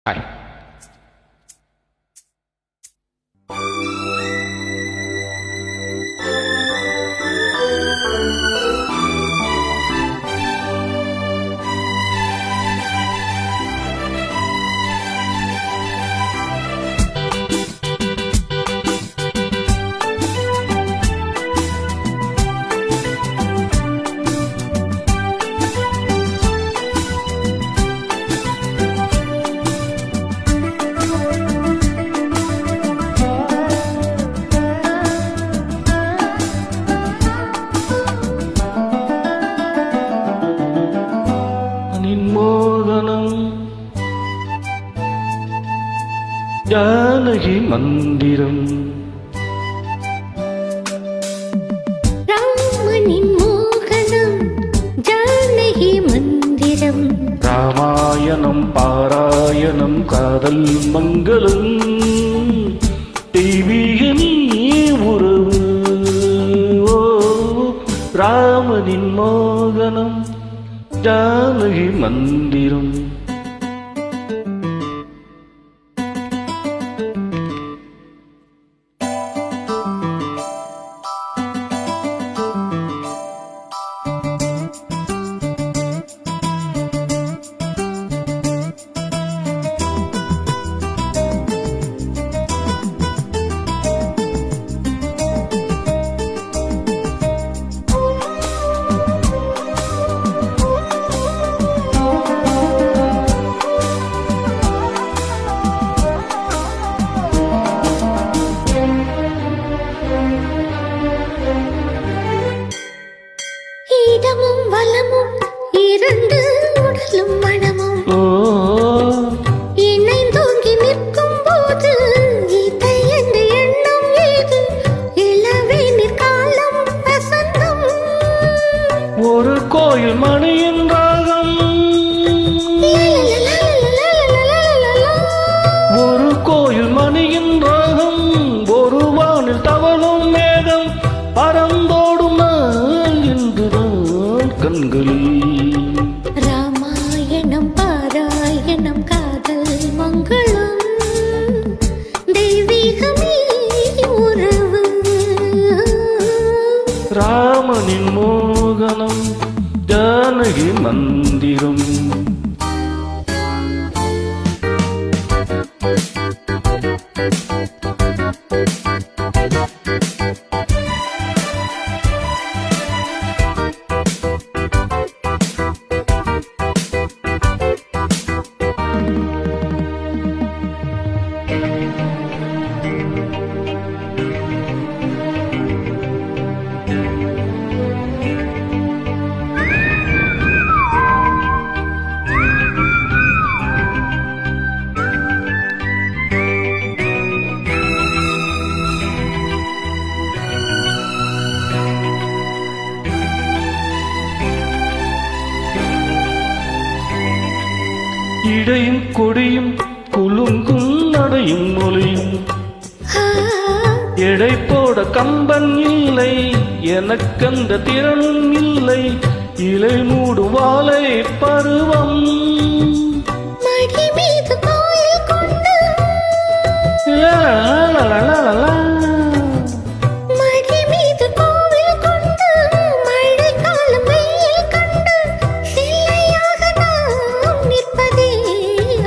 Hi. மோகனம் ஜானகி மந்திரம் ராமனின் மோகனம் ஜானகி மந்திரம் ராமாயணம் பாராயணம் காதல் மங்களம் தெய்வீகனி உறவு. ஓ ராமனின் மோகனம் ஜானகி மந்திரம். இடமும் வலமும் இரண்டு உடலும் மனமும் இணைந்தோங்கி நிற்கும் போது இதை என்ற எண்ணம் ஏது இளவேனிற் காலம் வசந்தம். ஒரு கோயில் மணியின் ராகம் ஒரு கோயில் மணியின் ராகம் ஒரு வானில் தவழும் மேகம் பறந்தோடும் நாள் என்றுதான் கண்களில். ராமாயணம் பாராயணம் காதல் மங்களம் தெய்வீகமே உறவு. ராமனின் மோகனம் ஜானகி மந்திரம். இடையும் கொடியும் குலுங்கும் நடையும் மொழியும் எடை போட கம்பன் இல்லை எனக்கந்த திறனும் இல்லை இலை மூடும் வாழை பருவம். மடி மீது கோயில் கொண்டு மடி மீது கோவில் கொண்டு மழைக்காலம் வெயில் கண்டு சிலையாக நாம் நிற்பதே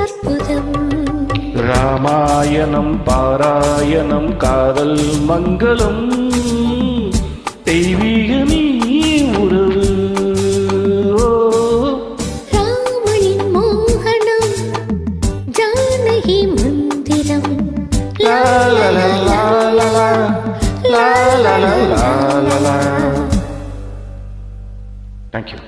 அற்புதம். ராமாயணம் பாராயணம் காதல் மங்களம் தெய்வீகனி உறவு. ராமனின் மோகனம் ஜானகி மந்திரம். லா லா லா லா லா லா லா லா லா லா. Thank you.